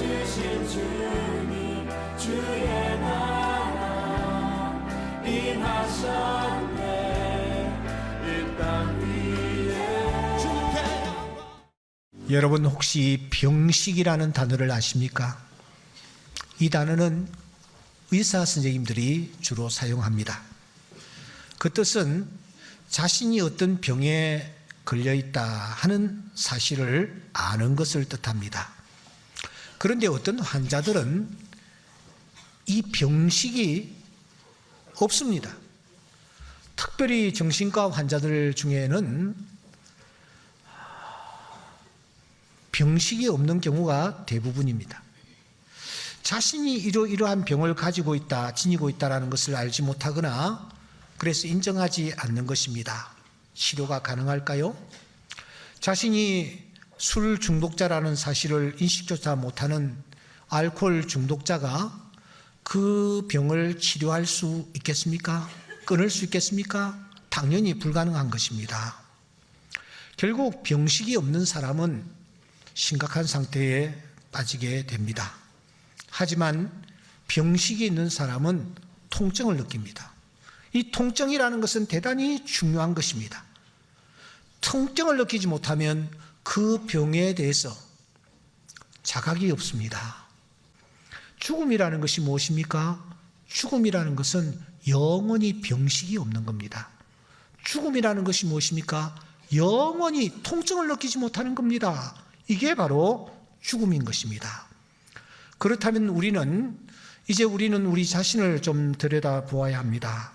주신 주님 주의 나라 임하셨네 이 땅 위에 주께. 여러분 혹시 병식이라는 단어를 아십니까? 이 단어는 의사 선생님들이 주로 사용합니다. 그 뜻은 자신이 어떤 병에 걸려있다 하는 사실을 아는 것을 뜻합니다. 그런데 어떤 환자들은 이 병식이 없습니다. 특별히 정신과 환자들 중에는 병식이 없는 경우가 대부분입니다. 자신이 이러이러한 병을 가지고 있다, 지니고 있다는 것을 알지 못하거나 그래서 인정하지 않는 것입니다. 치료가 가능할까요? 자신이 술 중독자라는 사실을 인식조차 못하는 알코올 중독자가 그 병을 치료할 수 있겠습니까? 끊을 수 있겠습니까? 당연히 불가능한 것입니다. 결국 병식이 없는 사람은 심각한 상태에 빠지게 됩니다. 하지만 병식이 있는 사람은 통증을 느낍니다. 이 통증이라는 것은 대단히 중요한 것입니다. 통증을 느끼지 못하면 그 병에 대해서 자각이 없습니다. 죽음이라는 것이 무엇입니까? 죽음이라는 것은 영원히 병식이 없는 겁니다. 죽음이라는 것이 무엇입니까? 영원히 통증을 느끼지 못하는 겁니다. 이게 바로 죽음인 것입니다. 그렇다면 우리는 우리 자신을 좀 들여다보아야 합니다.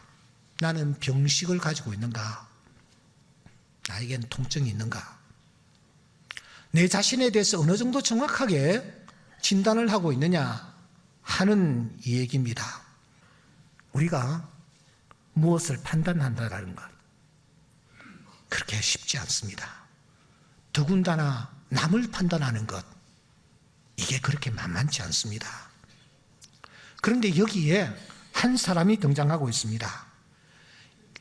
나는 병식을 가지고 있는가? 나에겐 통증이 있는가? 내 자신에 대해서 어느 정도 정확하게 진단을 하고 있느냐 하는 얘기입니다. 우리가 무엇을 판단한다는 것 그렇게 쉽지 않습니다. 더군다나 남을 판단하는 것 이게 그렇게 만만치 않습니다. 그런데 여기에 한 사람이 등장하고 있습니다.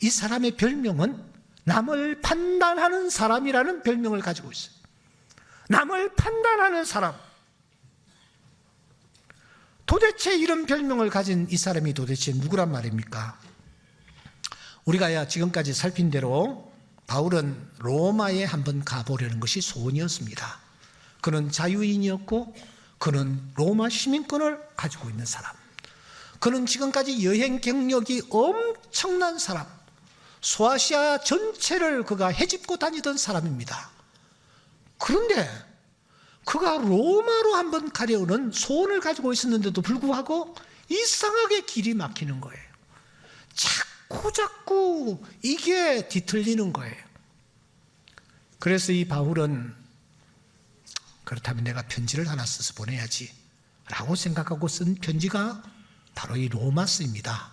이 사람의 별명은 남을 판단하는 사람이라는 별명을 가지고 있어요. 남을 판단하는 사람. 도대체 이런 별명을 가진 이 사람이 도대체 누구란 말입니까? 우리가 지금까지 살핀 대로 바울은 로마에 한번 가보려는 것이 소원이었습니다. 그는 자유인이었고 그는 로마 시민권을 가지고 있는 사람. 그는 지금까지 여행 경력이 엄청난 사람. 소아시아 전체를 그가 헤집고 다니던 사람입니다. 그런데 그가 로마로 한번 가려는 소원을 가지고 있었는데도 불구하고 이상하게 길이 막히는 거예요. 자꾸 이게 뒤틀리는 거예요. 그래서 이 바울은 그렇다면 내가 편지를 하나 써서 보내야지 라고 생각하고 쓴 편지가 바로 이 로마서입니다.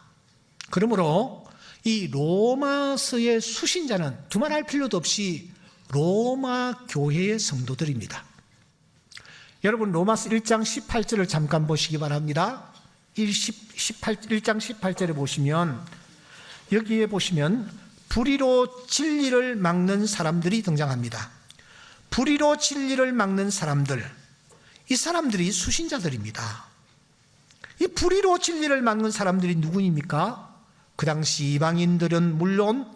그러므로 이 로마서의 수신자는 두말할 필요도 없이 로마 교회의 성도들입니다. 여러분 로마서 1장 18절을 잠깐 보시기 바랍니다. 1장 18절에 보시면 여기에 보시면 불의로 진리를 막는 사람들이 등장합니다. 불의로 진리를 막는 사람들, 이 사람들이 수신자들입니다. 이 불의로 진리를 막는 사람들이 누구입니까? 그 당시 이방인들은 물론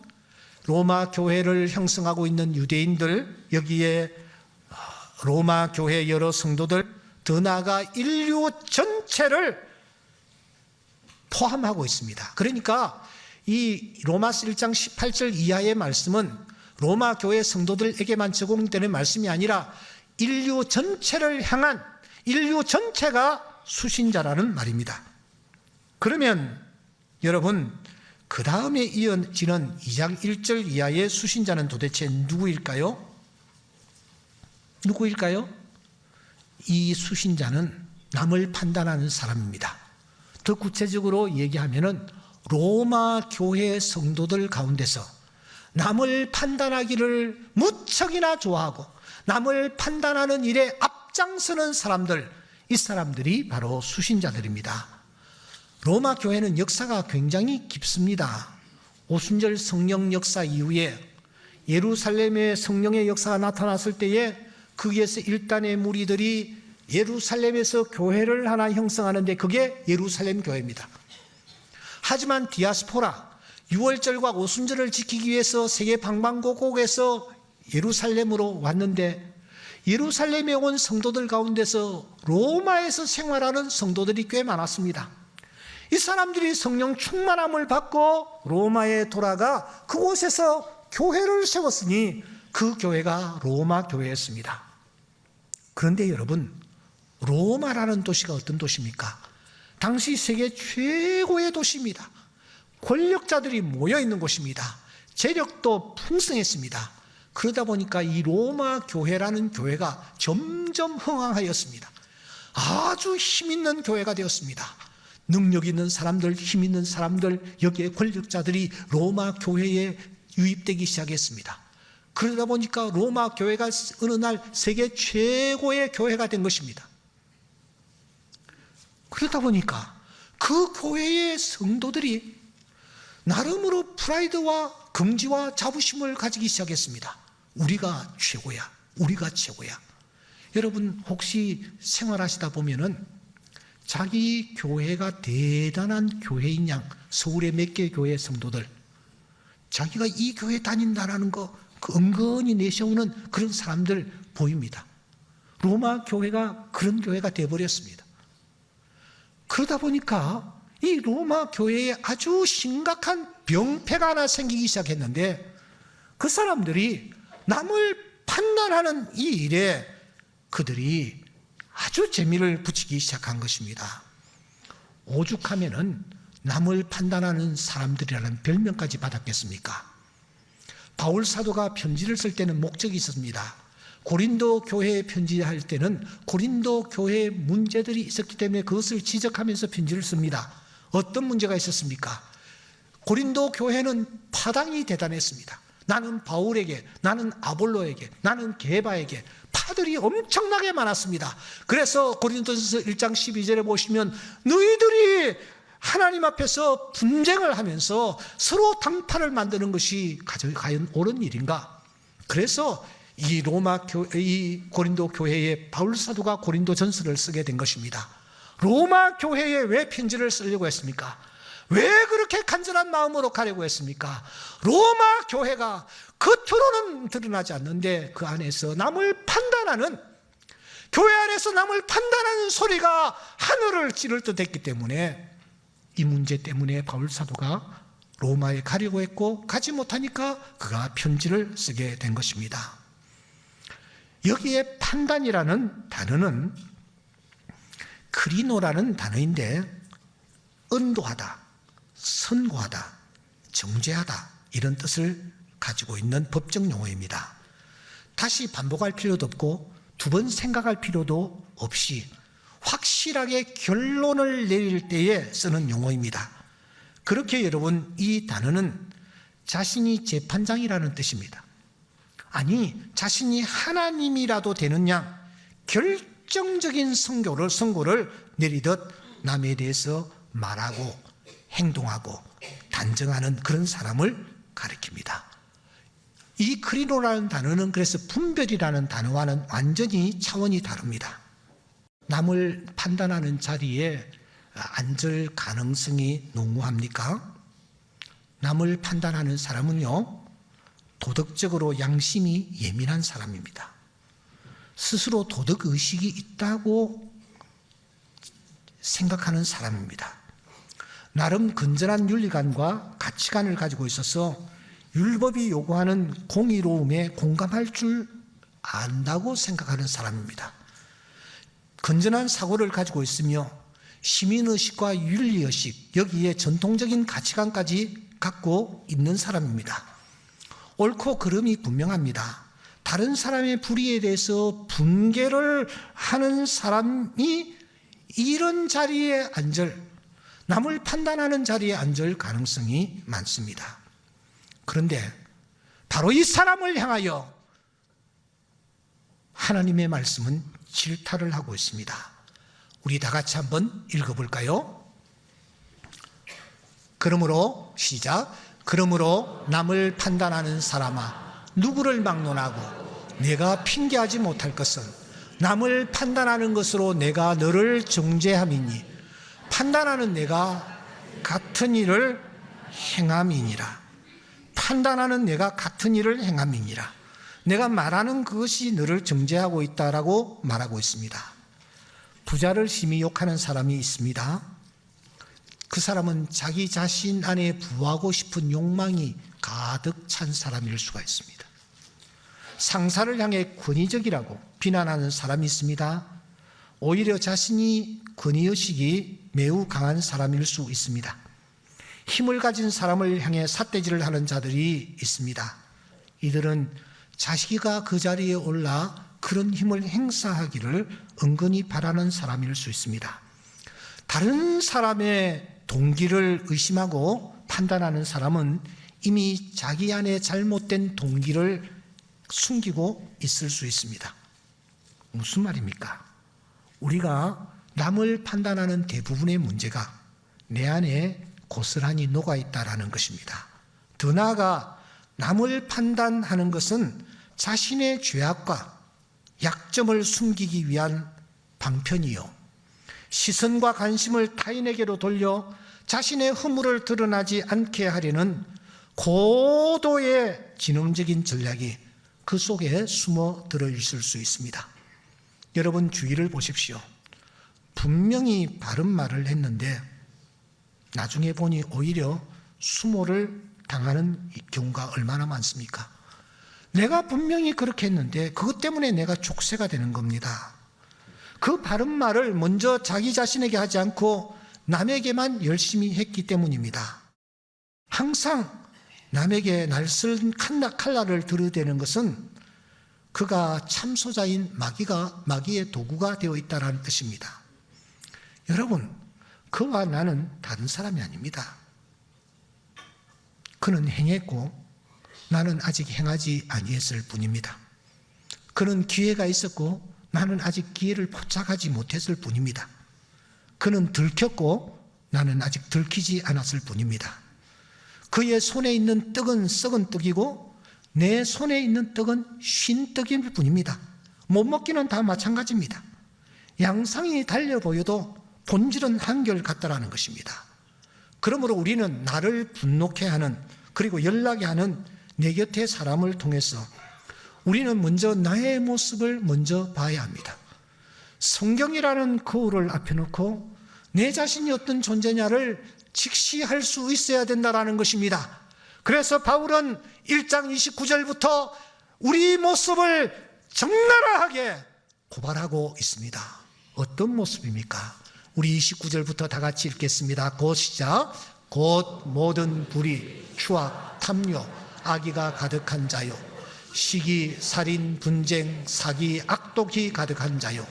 로마 교회를 형성하고 있는 유대인들, 여기에 로마 교회 여러 성도들, 더 나아가 인류 전체를 포함하고 있습니다. 그러니까 이 로마서 1장 18절 이하의 말씀은 로마 교회 성도들에게만 적용되는 말씀이 아니라 인류 전체를 향한 인류 전체가 수신자라는 말입니다. 그러면 여러분 그 다음에 이어지는 2장 1절 이하의 수신자는 도대체 누구일까요? 이 수신자는 남을 판단하는 사람입니다. 더 구체적으로 얘기하면은 로마 교회 성도들 가운데서 남을 판단하기를 무척이나 좋아하고 남을 판단하는 일에 앞장서는 사람들, 이 사람들이 바로 수신자들입니다. 로마 교회는 역사가 굉장히 깊습니다. 오순절 성령 역사 이후에 예루살렘에 성령의 역사가 나타났을 때에 거기에서 일단의 무리들이 예루살렘에서 교회를 하나 형성하는데 그게 예루살렘 교회입니다. 하지만 디아스포라, 유월절과 오순절을 지키기 위해서 세계 방방곡곡에서 예루살렘으로 왔는데 예루살렘에 온 성도들 가운데서 로마에서 생활하는 성도들이 꽤 많았습니다. 이 사람들이 성령 충만함을 받고 로마에 돌아가 그곳에서 교회를 세웠으니 그 교회가 로마 교회였습니다. 그런데 여러분, 로마라는 도시가 어떤 도시입니까? 당시 세계 최고의 도시입니다. 권력자들이 모여있는 곳입니다. 재력도 풍성했습니다. 그러다 보니까 이 로마 교회라는 교회가 점점 흥황하였습니다. 아주 힘있는 교회가 되었습니다. 능력 있는 사람들, 힘 있는 사람들, 여기에 권력자들이 로마 교회에 유입되기 시작했습니다. 그러다 보니까 로마 교회가 어느 날 세계 최고의 교회가 된 것입니다. 그러다 보니까 그 교회의 성도들이 나름으로 프라이드와 긍지와 자부심을 가지기 시작했습니다. 우리가 최고야, 우리가 최고야. 여러분 혹시 생활하시다 보면은 자기 교회가 대단한 교회인 양, 서울의 몇 개 교회 성도들, 자기가 이 교회 다닌다라는 거 은근히 내세우는 그런 사람들 보입니다. 로마 교회가 그런 교회가 되어버렸습니다. 그러다 보니까 이 로마 교회에 아주 심각한 병폐가 하나 생기기 시작했는데 그 사람들이 남을 판단하는 이 일에 그들이 아주 재미를 붙이기 시작한 것입니다. 오죽하면은 남을 판단하는 사람들이라는 별명까지 받았겠습니까? 바울 사도가 편지를 쓸 때는 목적이 있었습니다. 고린도 교회에 편지할 때는 고린도 교회에 문제들이 있었기 때문에 그것을 지적하면서 편지를 씁니다. 어떤 문제가 있었습니까? 고린도 교회는 파당이 대단했습니다. 나는 바울에게, 나는 아볼로에게, 나는 게바에게 파들이 엄청나게 많았습니다. 그래서 고린도전서 1장 12절에 보시면 너희들이 하나님 앞에서 분쟁을 하면서 서로 당파를 만드는 것이 과연 옳은 일인가? 그래서 이 고린도 교회에 바울 사도가 고린도 전서를 쓰게 된 것입니다. 로마 교회에 왜 편지를 쓰려고 했습니까? 왜 그렇게 간절한 마음으로 가려고 했습니까? 로마 교회가 겉으로는 드러나지 않는데 그 안에서 남을 판단하는, 교회 안에서 남을 판단하는 소리가 하늘을 찌를 듯 했기 때문에 이 문제 때문에 바울 사도가 로마에 가려고 했고 가지 못하니까 그가 편지를 쓰게 된 것입니다. 여기에 판단이라는 단어는 크리노라는 단어인데 언도하다, 선고하다, 정죄하다 이런 뜻을 가지고 있는 법적 용어입니다. 다시 반복할 필요도 없고 두 번 생각할 필요도 없이 확실하게 결론을 내릴 때에 쓰는 용어입니다. 그렇게 여러분 이 단어는 자신이 재판장이라는 뜻입니다. 아니 자신이 하나님이라도 되는 양 결정적인 선고를 내리듯 남에 대해서 말하고 행동하고 단정하는 그런 사람을 가리킵니다. 이 크리노라는 단어는 그래서 분별이라는 단어와는 완전히 차원이 다릅니다. 남을 판단하는 자리에 앉을 가능성이 농후합니까? 남을 판단하는 사람은요, 도덕적으로 양심이 예민한 사람입니다. 스스로 도덕의식이 있다고 생각하는 사람입니다. 나름 건전한 윤리관과 가치관을 가지고 있어서 율법이 요구하는 공의로움에 공감할 줄 안다고 생각하는 사람입니다. 건전한 사고를 가지고 있으며 시민의식과 윤리의식, 여기에 전통적인 가치관까지 갖고 있는 사람입니다. 옳고 그름이 분명합니다. 다른 사람의 불의에 대해서 분개를 하는 사람이 이런 자리에 앉을, 남을 판단하는 자리에 앉을 가능성이 많습니다. 그런데 바로 이 사람을 향하여 하나님의 말씀은 질타를 하고 있습니다. 우리 다 같이 한번 읽어볼까요? 그러므로 시작. 그러므로 남을 판단하는 사람아, 누구를 막론하고 내가 핑계하지 못할 것은 남을 판단하는 것으로 내가 너를 정죄함이니 판단하는 내가 같은 일을 행함이니라. 판단하는 내가 같은 일을 행함이니라. 내가 말하는 그것이 너를 정죄하고 있다라고 말하고 있습니다. 부자를 심히 욕하는 사람이 있습니다. 그 사람은 자기 자신 안에 부하고 싶은 욕망이 가득 찬 사람일 수가 있습니다. 상사를 향해 권위적이라고 비난하는 사람이 있습니다. 오히려 자신이 권위의식이 매우 강한 사람일 수 있습니다. 힘을 가진 사람을 향해 삿대질을 하는 자들이 있습니다. 이들은 자기가 그 자리에 올라 그런 힘을 행사하기를 은근히 바라는 사람일 수 있습니다. 다른 사람의 동기를 의심하고 판단하는 사람은 이미 자기 안에 잘못된 동기를 숨기고 있을 수 있습니다. 무슨 말입니까? 우리가 남을 판단하는 대부분의 문제가 내 안에 고스란히 녹아있다라는 것입니다. 더 나아가 남을 판단하는 것은 자신의 죄악과 약점을 숨기기 위한 방편이요, 시선과 관심을 타인에게로 돌려 자신의 허물을 드러나지 않게 하려는 고도의 지능적인 전략이 그 속에 숨어 들어 있을 수 있습니다. 여러분 주위를 보십시오. 분명히 바른 말을 했는데 나중에 보니 오히려 수모를 당하는 경우가 얼마나 많습니까? 내가 분명히 그렇게 했는데 그것 때문에 내가 족쇄가 되는 겁니다. 그 바른 말을 먼저 자기 자신에게 하지 않고 남에게만 열심히 했기 때문입니다. 항상 남에게 날쌘 칼날을 들이대는 것은 그가 참소자인 마귀의 도구가 되어 있다는 뜻입니다. 여러분, 그와 나는 다른 사람이 아닙니다. 그는 행했고 나는 아직 행하지 아니했을 뿐입니다. 그는 기회가 있었고 나는 아직 기회를 포착하지 못했을 뿐입니다. 그는 들켰고 나는 아직 들키지 않았을 뿐입니다. 그의 손에 있는 떡은 썩은 떡이고 내 손에 있는 떡은 쉰 떡일 뿐입니다. 못 먹기는 다 마찬가지입니다. 양상이 달려 보여도 본질은 한결같다라는 것입니다. 그러므로 우리는 나를 분노케 하는, 그리고 연락에 하는 내 곁의 사람을 통해서 우리는 먼저 나의 모습을 먼저 봐야 합니다. 성경이라는 거울을 앞에 놓고 내 자신이 어떤 존재냐를 직시할 수 있어야 된다는 것입니다. 그래서 바울은 1장 29절부터 우리 모습을 적나라하게 고발하고 있습니다. 어떤 모습입니까? 우리 29절부터 다 같이 읽겠습니다. 곧 시작. 곧 모든 불의, 추악, 탐욕, 악의가 가득한 자요, 시기, 살인, 분쟁, 사기, 악독이 가득한 자요,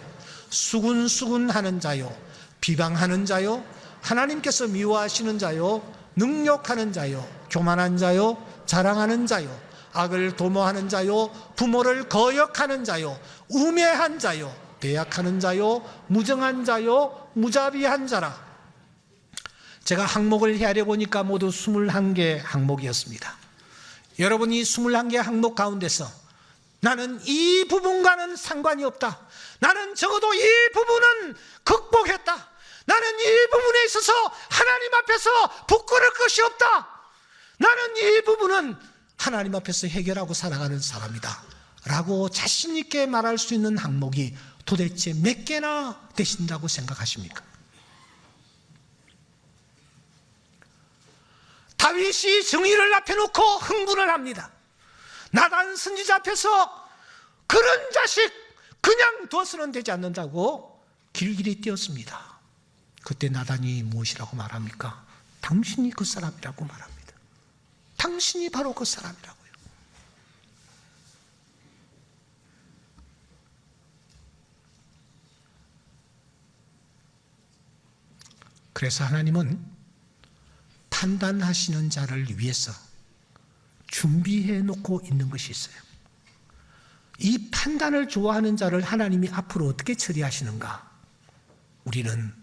수군수군하는 자요, 비방하는 자요, 하나님께서 미워하시는 자요, 능욕하는 자요, 교만한 자요, 자랑하는 자요, 악을 도모하는 자요, 부모를 거역하는 자요, 우매한 자요, 배약하는 자요, 무정한 자요, 무자비한 자라. 제가 항목을 헤아려 보니까 모두 21개 항목이었습니다. 여러분이 21개 항목 가운데서 나는 이 부분과는 상관이 없다, 나는 적어도 이 부분은 극복했다, 나는 이 부분에 있어서 하나님 앞에서 부끄러울 것이 없다, 나는 이 부분은 하나님 앞에서 해결하고 살아가는 사람이다 라고 자신 있게 말할 수 있는 항목이 도대체 몇 개나 되신다고 생각하십니까? 다윗이 정의를 앞에 놓고 흥분을 합니다. 나단 선지자 앞에서 그런 자식 그냥 둬서는 되지 않는다고 길길이 뛰었습니다. 그때 나단이 무엇이라고 말합니까? 당신이 그 사람이라고 말합니다. 당신이 바로 그 사람이라고요. 그래서 하나님은 판단하시는 자를 위해서 준비해 놓고 있는 것이 있어요. 이 판단을 좋아하는 자를 하나님이 앞으로 어떻게 처리하시는가? 우리는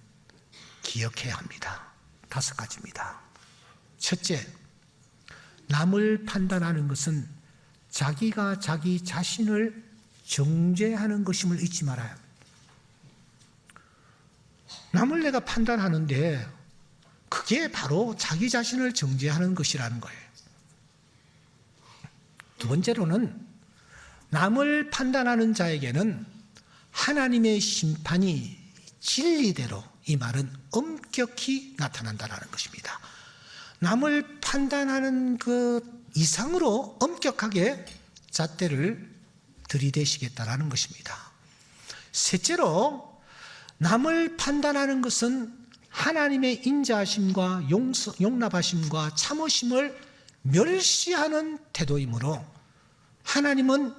기억해야 합니다. 5가지입니다. 첫째, 남을 판단하는 것은 자기가 자기 자신을 정죄하는 것임을 잊지 말아야 합니다. 남을 내가 판단하는데 그게 바로 자기 자신을 정죄하는 것이라는 거예요. 두 번째로는 남을 판단하는 자에게는 하나님의 심판이 진리대로, 이 말은 엄격히 나타난다는 것입니다. 남을 판단하는 그 이상으로 엄격하게 잣대를 들이대시겠다라는 것입니다. 셋째로 남을 판단하는 것은 하나님의 인자하심과 용납하심과 참으심을 멸시하는 태도이므로 하나님은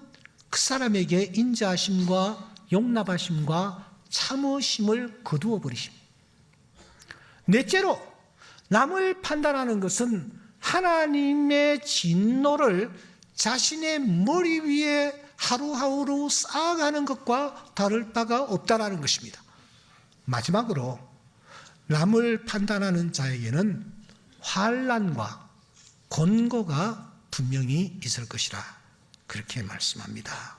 그 사람에게 인자하심과 용납하심과 참으심을 거두어 버리십니다. 넷째로 남을 판단하는 것은 하나님의 진노를 자신의 머리 위에 하루하루 쌓아가는 것과 다를 바가 없다라는 것입니다. 마지막으로 남을 판단하는 자에게는 환난과 권고가 분명히 있을 것이라 그렇게 말씀합니다.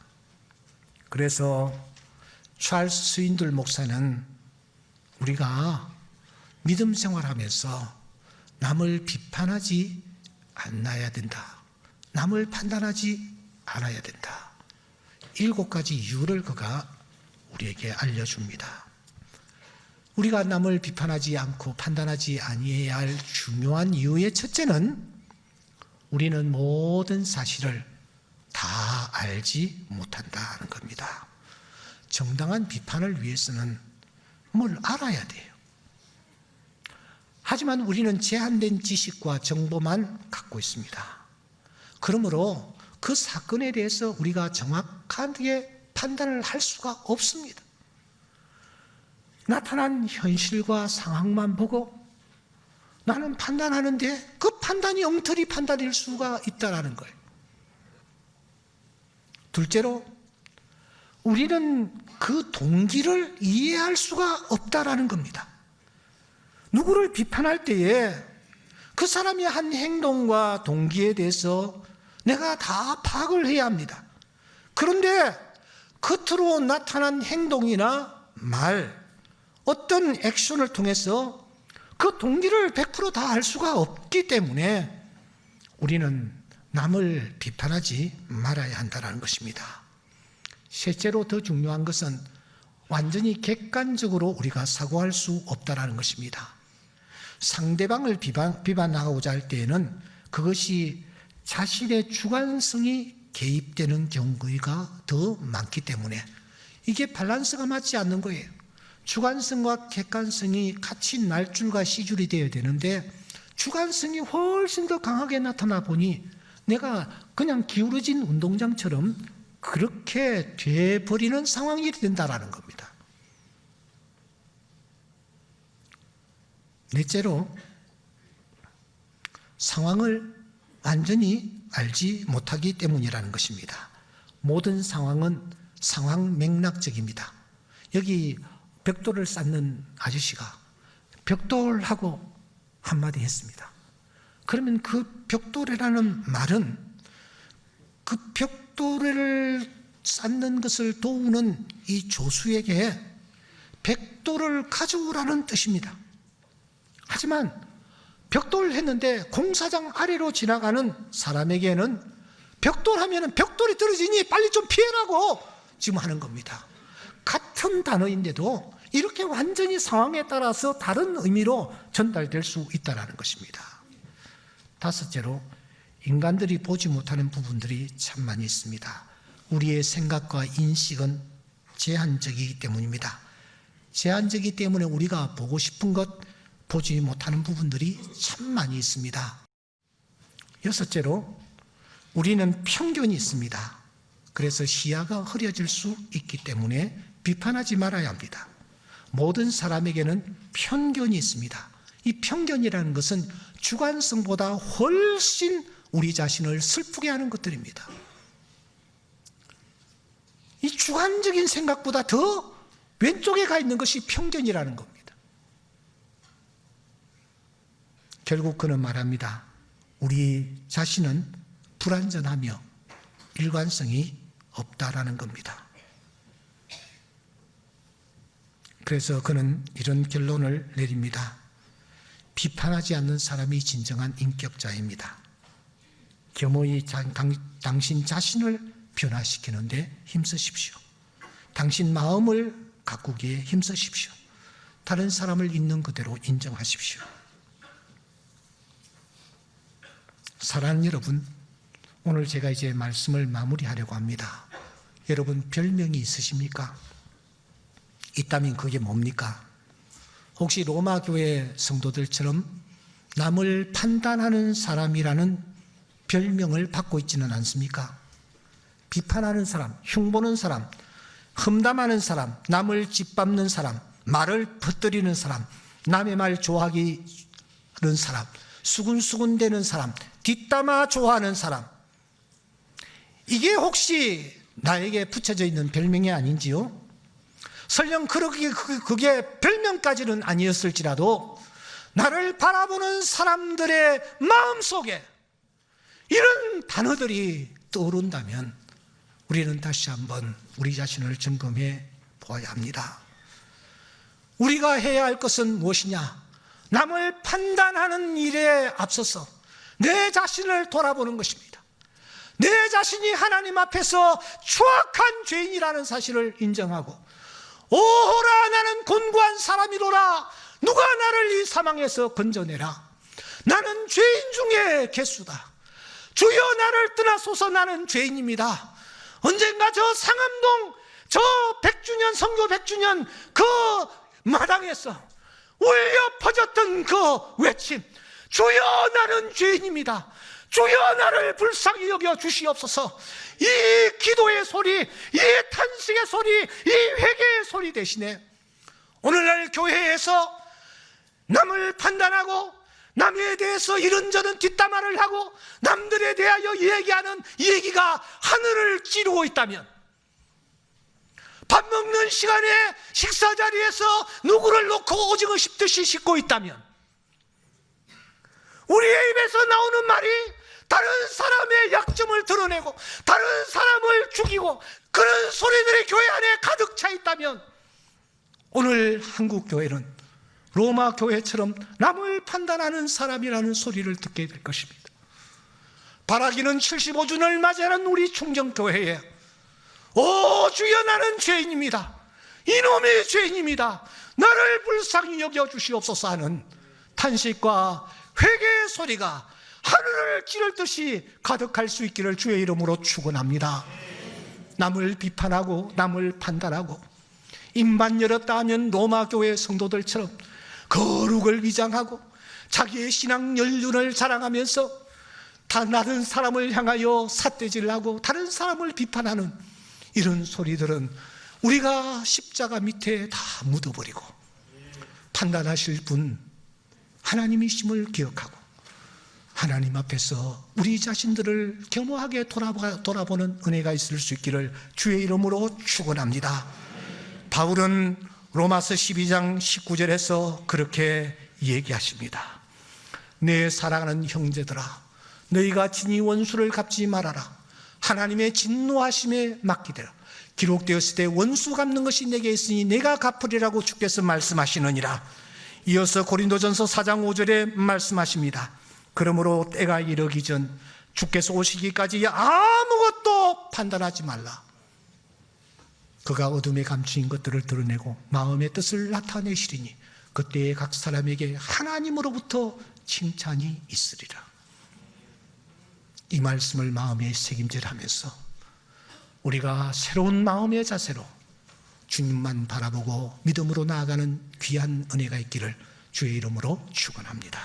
그래서 찰스 스윈들 목사는 우리가 믿음 생활하면서 남을 비판하지 않아야 된다, 남을 판단하지 않아야 된다, 7가지 이유를 그가 우리에게 알려줍니다. 우리가 남을 비판하지 않고 판단하지 아니해야 할 중요한 이유의 첫째는 우리는 모든 사실을 다 알지 못한다는 겁니다. 정당한 비판을 위해서는 뭘 알아야 돼요. 하지만 우리는 제한된 지식과 정보만 갖고 있습니다. 그러므로 그 사건에 대해서 우리가 정확하게 판단을 할 수가 없습니다. 나타난 현실과 상황만 보고 나는 판단하는데 그 판단이 엉터리 판단일 수가 있다는 거예요. 둘째로 우리는 그 동기를 이해할 수가 없다라는 겁니다. 누구를 비판할 때에 그 사람이 한 행동과 동기에 대해서 내가 다 파악을 해야 합니다. 그런데 겉으로 나타난 행동이나 말, 어떤 액션을 통해서 그 동기를 100% 다 알 수가 없기 때문에 우리는 남을 비판하지 말아야 한다는 것입니다. 셋째로 더 중요한 것은 완전히 객관적으로 우리가 사고할 수 없다는 것입니다. 상대방을 비판하고자 할 때에는 그것이 자신의 주관성이 개입되는 경우가 더 많기 때문에 이게 밸런스가 맞지 않는 거예요. 주관성과 객관성이 같이 날줄과 시줄이 되어야 되는데 주관성이 훨씬 더 강하게 나타나 보니 내가 그냥 기울어진 운동장처럼 그렇게 돼버리는 상황이 된다는 겁니다. 넷째로 상황을 완전히 알지 못하기 때문이라는 것입니다. 모든 상황은 상황 맥락적입니다. 여기 벽돌을 쌓는 아저씨가 벽돌하고 한마디 했습니다. 그러면 그 벽돌이라는 말은 그 벽돌을 쌓는 것을 도우는 이 조수에게 벽돌을 가져오라는 뜻입니다. 하지만 벽돌을 했는데 공사장 아래로 지나가는 사람에게는 벽돌 하면은 벽돌이 떨어지니 빨리 좀 피해라고 지금 하는 겁니다. 같은 단어인데도 이렇게 완전히 상황에 따라서 다른 의미로 전달될 수 있다는 것입니다. 다섯째로 인간들이 보지 못하는 부분들이 참 많이 있습니다. 우리의 생각과 인식은 제한적이기 때문입니다. 제한적이기 때문에 우리가 보고 싶은 것, 보지 못하는 부분들이 참 많이 있습니다. 여섯째로 우리는 편견이 있습니다. 그래서 시야가 흐려질 수 있기 때문에 비판하지 말아야 합니다. 모든 사람에게는 편견이 있습니다. 이 편견이라는 것은 주관성보다 훨씬 우리 자신을 슬프게 하는 것들입니다. 이 주관적인 생각보다 더 왼쪽에 가 있는 것이 편견이라는 겁니다. 결국 그는 말합니다. 우리 자신은 불완전하며 일관성이 없다라는 겁니다. 그래서 그는 이런 결론을 내립니다. 비판하지 않는 사람이 진정한 인격자입니다. 겸허히 당신 자신을 변화시키는 데 힘쓰십시오. 당신 마음을 가꾸기에 힘쓰십시오. 다른 사람을 있는 그대로 인정하십시오. 사랑하는 여러분, 오늘 제가 이제 말씀을 마무리하려고 합니다. 여러분, 별명이 있으십니까? 있다면 그게 뭡니까? 혹시 로마 교회 성도들처럼 남을 판단하는 사람이라는 별명을 받고 있지는 않습니까? 비판하는 사람, 흉보는 사람, 험담하는 사람, 남을 짓밟는 사람, 말을 퍼뜨리는 사람, 남의 말 좋아하기 하는 사람, 수군수군대는 사람, 뒷담화 좋아하는 사람, 이게 혹시 나에게 붙여져 있는 별명이 아닌지요? 설령 그게 별명까지는 아니었을지라도 나를 바라보는 사람들의 마음속에 이런 단어들이 떠오른다면 우리는 다시 한번 우리 자신을 점검해 보아야 합니다. 우리가 해야 할 것은 무엇이냐? 남을 판단하는 일에 앞서서 내 자신을 돌아보는 것입니다. 내 자신이 하나님 앞에서 추악한 죄인이라는 사실을 인정하고, 오호라 나는 곤고한 사람이로라, 누가 나를 이 사망에서 건져내라. 나는 죄인 중에 개수다. 주여 나를 떠나소서, 나는 죄인입니다. 언젠가 저 상암동 저 100주년 선교 100주년 그 마당에서 울려 퍼졌던 그 외침, 주여 나는 죄인입니다. 주여 나를 불쌍히 여겨 주시옵소서. 이 기도의 소리, 이 탄식의 소리, 이 회개의 소리 대신에 오늘날 교회에서 남을 판단하고 남에 대해서 이런저런 뒷담화를 하고 남들에 대하여 얘기하는 얘기가 하늘을 찌르고 있다면, 밥 먹는 시간에 식사 자리에서 누구를 놓고 오징어 씹듯이 씹고 있다면, 우리의 입에서 나오는 말이 다른 사람의 약점을 드러내고 다른 사람을 죽이고 그런 소리들이 교회 안에 가득 차 있다면, 오늘 한국 교회는 로마 교회처럼 남을 판단하는 사람이라는 소리를 듣게 될 것입니다. 바라기는 75주년을 맞이하는 우리 충정교회에, 오 주여 나는 죄인입니다. 이놈이 죄인입니다. 나를 불쌍히 여겨주시옵소서 하는 탄식과 회개의 소리가 하늘을 찌를 듯이 가득할 수 있기를 주의 이름으로 축원합니다. 남을 비판하고 남을 판단하고 입만 열었다 하면 로마 교회 성도들처럼 거룩을 위장하고 자기의 신앙 연륜을 자랑하면서 다른 사람을 향하여 삿대질하고 다른 사람을 비판하는 이런 소리들은 우리가 십자가 밑에 다 묻어버리고, 판단하실 분 하나님이심을 기억하고 하나님 앞에서 우리 자신들을 겸허하게 돌아보는 은혜가 있을 수 있기를 주의 이름으로 축원합니다. 바울은 로마서 12장 19절에서 그렇게 얘기하십니다. 내 사랑하는 형제들아, 너희가 친히 원수를 갚지 말아라. 하나님의 진노하심에 맡기되라. 기록되었을 때 원수 갚는 것이 내게 있으니 내가 갚으리라고 주께서 말씀하시느니라. 이어서 고린도전서 4장 5절에 말씀하십니다. 그러므로 때가 이르기 전 주께서 오시기까지 아무것도 판단하지 말라. 그가 어둠에 감추인 것들을 드러내고 마음의 뜻을 나타내시리니 그때에 각 사람에게 하나님으로부터 칭찬이 있으리라. 이 말씀을 마음에 새김질하면서 우리가 새로운 마음의 자세로 주님만 바라보고 믿음으로 나아가는 귀한 은혜가 있기를 주의 이름으로 축원합니다.